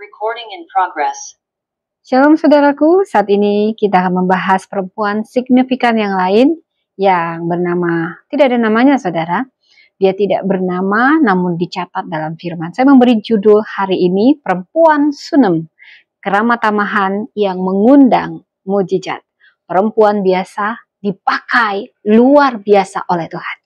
Recording in progress. Shalom saudaraku, saat ini kita akan membahas perempuan signifikan yang lain yang bernama, tidak ada namanya saudara. Dia tidak bernama namun dicatat dalam firman. Saya memberi judul hari ini, Perempuan Sunem, Keramatamahan yang mengundang mujizat. Perempuan biasa dipakai luar biasa oleh Tuhan.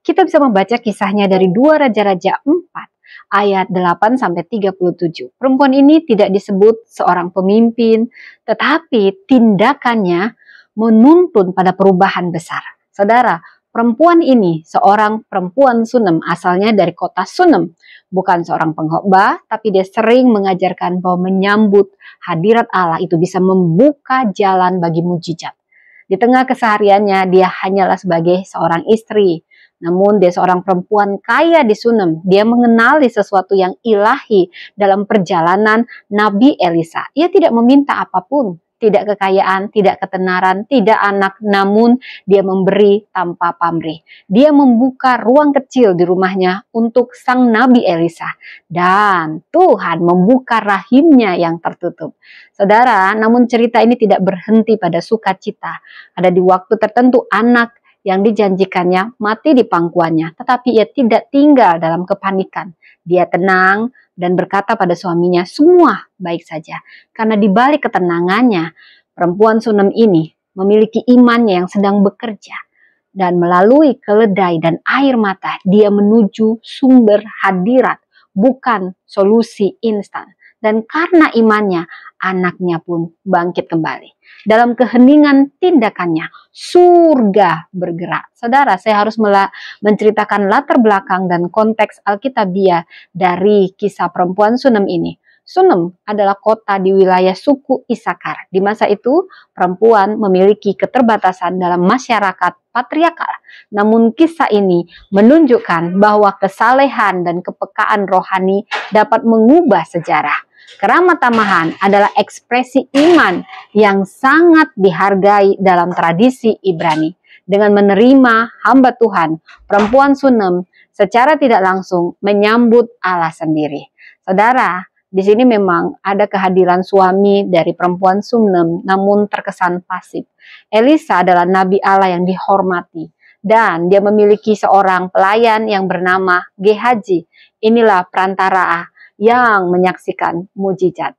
Kita bisa membaca kisahnya dari 2 Raja-Raja 4. Ayat 8-37. Perempuan ini tidak disebut seorang pemimpin, tetapi tindakannya menuntun pada perubahan besar. Saudara, perempuan ini seorang perempuan Sunem, asalnya dari kota Sunem. Bukan seorang pengkhotbah, tapi dia sering mengajarkan bahwa menyambut hadirat Allah itu bisa membuka jalan bagi mujizat. Di tengah kesehariannya, dia hanyalah sebagai seorang istri. Namun dia seorang perempuan kaya di Sunem. Dia mengenali sesuatu yang ilahi dalam perjalanan Nabi Elisa. Ia tidak meminta apapun, tidak kekayaan, tidak ketenaran, tidak anak, namun dia memberi tanpa pamrih. Dia membuka ruang kecil di rumahnya untuk sang Nabi Elisa. Dan Tuhan membuka rahimnya yang tertutup. Saudara, namun cerita ini tidak berhenti pada sukacita. Ada di waktu tertentu anak yang dijanjikannya mati di pangkuannya, tetapi ia tidak tinggal dalam kepanikan. Dia tenang dan berkata pada suaminya, semua baik saja. Karena di balik ketenangannya, perempuan Sunem ini memiliki imannya yang sedang bekerja. Dan melalui keledai dan air mata, dia menuju sumber hadirat, bukan solusi instan. Dan karena imannya, anaknya pun bangkit kembali. Dalam keheningan tindakannya, surga bergerak. Saudara, saya harus menceritakan latar belakang dan konteks Alkitabiah dari kisah perempuan Sunem ini. Sunem adalah kota di wilayah suku Isakar. Di masa itu, perempuan memiliki keterbatasan dalam masyarakat patriarkal. Namun kisah ini menunjukkan bahwa kesalehan dan kepekaan rohani dapat mengubah sejarah. Keramatamahan adalah ekspresi iman yang sangat dihargai dalam tradisi Ibrani. Dengan menerima hamba Tuhan, perempuan Sunem secara tidak langsung menyambut Allah sendiri. Saudara, di sini memang ada kehadiran suami dari perempuan Sunem, namun terkesan pasif. Elisa adalah nabi Allah yang dihormati, dan dia memiliki seorang pelayan yang bernama Gehazi. Inilah perantara yang menyaksikan mujizat.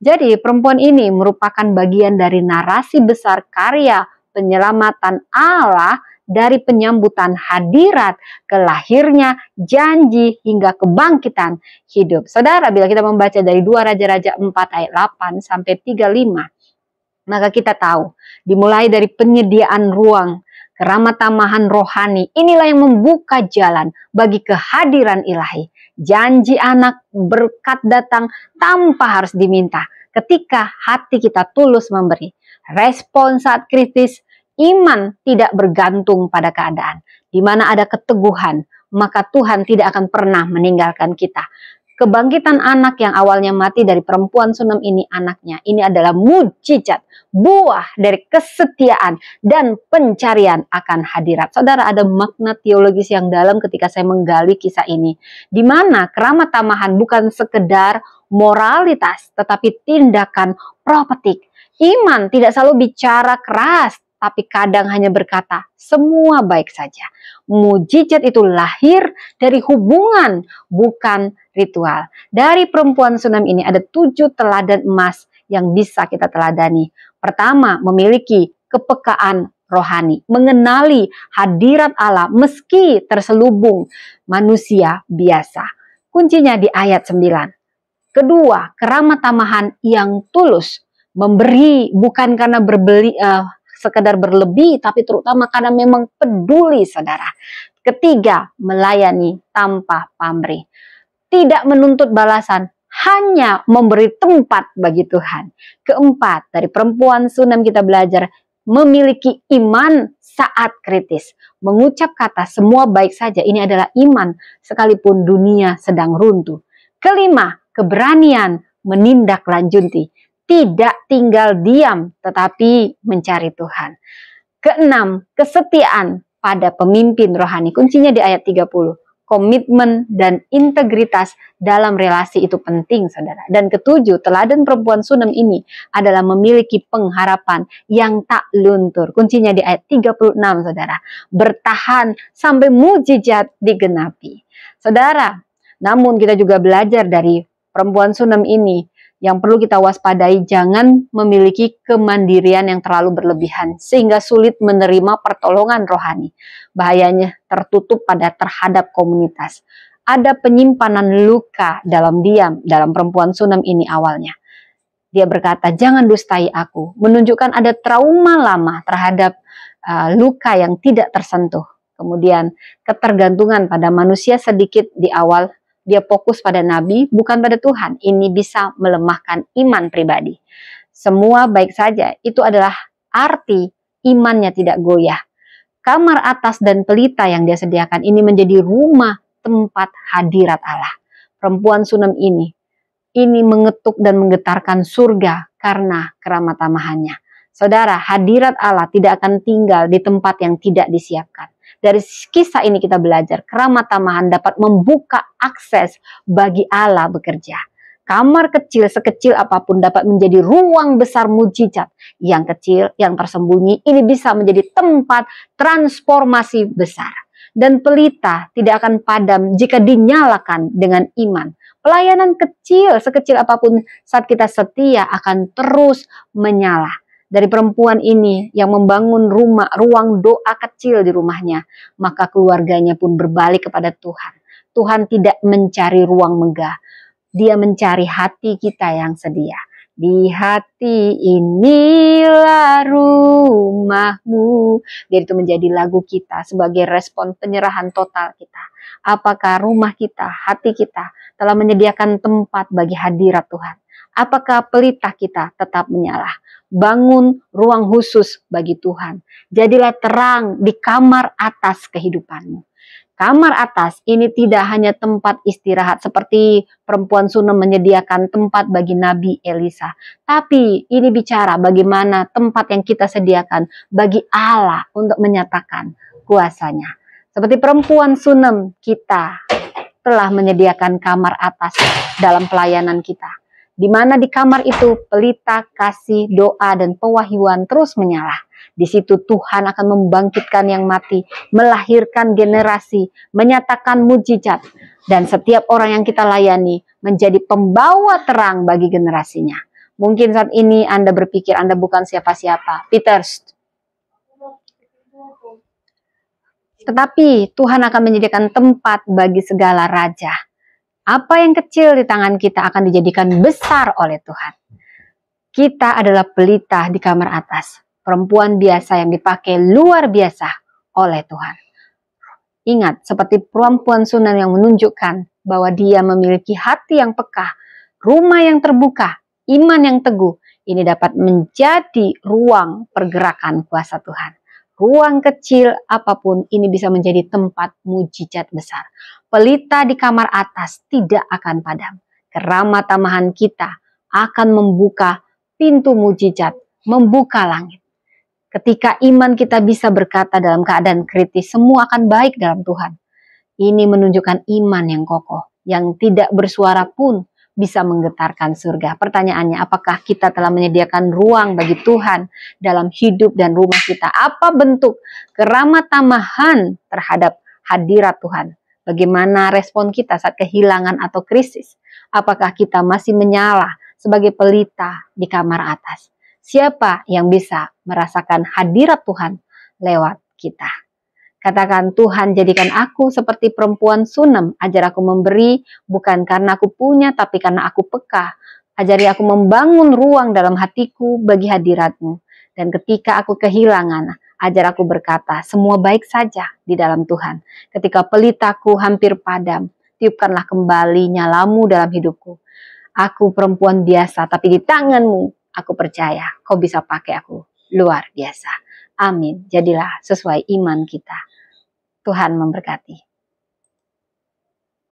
Jadi perempuan ini merupakan bagian dari narasi besar karya penyelamatan Allah dari penyambutan hadirat ke lahirnya janji hingga kebangkitan hidup. Saudara, bila kita membaca dari 2 Raja-Raja 4 ayat 8 sampai 35, maka kita tahu dimulai dari penyediaan ruang, keramatamahan rohani, inilah yang membuka jalan bagi kehadiran ilahi. Janji anak, berkat datang tanpa harus diminta. Ketika hati kita tulus memberi. Respon saat kritis, iman tidak bergantung pada keadaan. Di mana ada keteguhan, maka Tuhan tidak akan pernah meninggalkan kita. Kebangkitan anak yang awalnya mati dari perempuan Sunem ini anaknya. Ini adalah mujizat, buah dari kesetiaan dan pencarian akan hadirat. Saudara, ada makna teologis yang dalam ketika saya menggali kisah ini. Di mana keramatamahan bukan sekedar moralitas, tetapi tindakan profetik. Iman tidak selalu bicara keras, tapi kadang hanya berkata, semua baik saja. Mujizat itu lahir dari hubungan, bukan ritual. Dari perempuan Sunem ini ada 7 teladan emas yang bisa kita teladani. Pertama, memiliki kepekaan rohani. Mengenali hadirat Allah meski terselubung manusia biasa. Kuncinya di ayat 9. Kedua, keramatamahan yang tulus. Memberi bukan karena sekedar berlebih, tapi terutama karena memang peduli, saudara. Ketiga, melayani tanpa pamrih. Tidak menuntut balasan, hanya memberi tempat bagi Tuhan. Keempat, dari perempuan Sunem kita belajar memiliki iman saat kritis. Mengucap kata semua baik saja, ini adalah iman sekalipun dunia sedang runtuh. Kelima, keberanian menindaklanjuti. Tidak tinggal diam, tetapi mencari Tuhan. Keenam, kesetiaan pada pemimpin rohani. Kuncinya di ayat 30. komitmen, dan integritas dalam relasi itu penting, saudara. Dan ketujuh, teladan perempuan Sunem ini adalah memiliki pengharapan yang tak luntur. Kuncinya di ayat 36, saudara. Bertahan sampai mujizat digenapi. Saudara, namun kita juga belajar dari perempuan Sunem ini, yang perlu kita waspadai, jangan memiliki kemandirian yang terlalu berlebihan sehingga sulit menerima pertolongan rohani. Bahayanya tertutup terhadap komunitas. Ada penyimpanan luka dalam diam dalam perempuan Sunem ini awalnya. Dia berkata, jangan dustai aku, menunjukkan ada trauma lama terhadap luka yang tidak tersentuh. Kemudian ketergantungan pada manusia sedikit di awal. Dia fokus pada nabi, bukan pada Tuhan. Ini bisa melemahkan iman pribadi. Semua baik saja, itu adalah arti imannya tidak goyah. Kamar atas dan pelita yang dia sediakan ini menjadi rumah tempat hadirat Allah. Perempuan Sunem ini mengetuk dan menggetarkan surga karena keramat tamahannya. Saudara, hadirat Allah tidak akan tinggal di tempat yang tidak disiapkan. Dari kisah ini kita belajar, keramat tamahan dapat membuka akses bagi Allah bekerja. Kamar kecil sekecil apapun dapat menjadi ruang besar mujizat. Yang kecil, yang tersembunyi, ini bisa menjadi tempat transformasi besar. Dan pelita tidak akan padam jika dinyalakan dengan iman. Pelayanan kecil, sekecil apapun saat kita setia akan terus menyala. Dari perempuan ini yang membangun ruang doa kecil di rumahnya, maka keluarganya pun berbalik kepada Tuhan. Tuhan tidak mencari ruang megah, Dia mencari hati kita yang sedia. Di hati inilah rumahmu. Biar itu menjadi lagu kita sebagai respon penyerahan total kita. Apakah rumah kita, hati kita telah menyediakan tempat bagi hadirat Tuhan? Apakah pelita kita tetap menyala? Bangun ruang khusus bagi Tuhan. Jadilah terang di kamar atas kehidupanmu. Kamar atas ini tidak hanya tempat istirahat seperti perempuan Sunem menyediakan tempat bagi Nabi Elisa. Tapi ini bicara bagaimana tempat yang kita sediakan bagi Allah untuk menyatakan kuasanya. Seperti perempuan Sunem, kita telah menyediakan kamar atas dalam pelayanan kita. Di mana di kamar itu pelita, kasih, doa, dan pewahyuan terus menyala. Di situ Tuhan akan membangkitkan yang mati, melahirkan generasi, menyatakan mujizat. Dan setiap orang yang kita layani menjadi pembawa terang bagi generasinya. Mungkin saat ini Anda berpikir Anda bukan siapa-siapa. Tetapi Tuhan akan menyediakan tempat bagi segala raja. Apa yang kecil di tangan kita akan dijadikan besar oleh Tuhan. Kita adalah pelita di kamar atas. Perempuan biasa yang dipakai luar biasa oleh Tuhan. Ingat, seperti perempuan Sunem yang menunjukkan bahwa dia memiliki hati yang peka, rumah yang terbuka, iman yang teguh. Ini dapat menjadi ruang pergerakan kuasa Tuhan. Ruang kecil apapun ini bisa menjadi tempat mujizat besar. Pelita di kamar atas tidak akan padam. Keramat tamahan kita akan membuka pintu mujizat, membuka langit. Ketika iman kita bisa berkata dalam keadaan kritis, semua akan baik dalam Tuhan. Ini menunjukkan iman yang kokoh, yang tidak bersuara pun bisa menggetarkan surga. Pertanyaannya, apakah kita telah menyediakan ruang bagi Tuhan dalam hidup dan rumah kita? Apa bentuk keramat tamahan terhadap hadirat Tuhan? Bagaimana respon kita saat kehilangan atau krisis? Apakah kita masih menyala sebagai pelita di kamar atas? Siapa yang bisa merasakan hadirat Tuhan lewat kita? Katakan, Tuhan jadikan aku seperti perempuan Sunem. Ajar aku memberi bukan karena aku punya, tapi karena aku peka. Ajari aku membangun ruang dalam hatiku bagi hadirat-Mu. Dan ketika aku kehilangan, ajar aku berkata, semua baik saja di dalam Tuhan. Ketika pelitaku hampir padam, tiupkanlah kembali nyalamu dalam hidupku. Aku perempuan biasa, tapi di tangan-Mu aku percaya Kau bisa pakai aku luar biasa. Amin. Jadilah sesuai iman kita. Tuhan memberkati.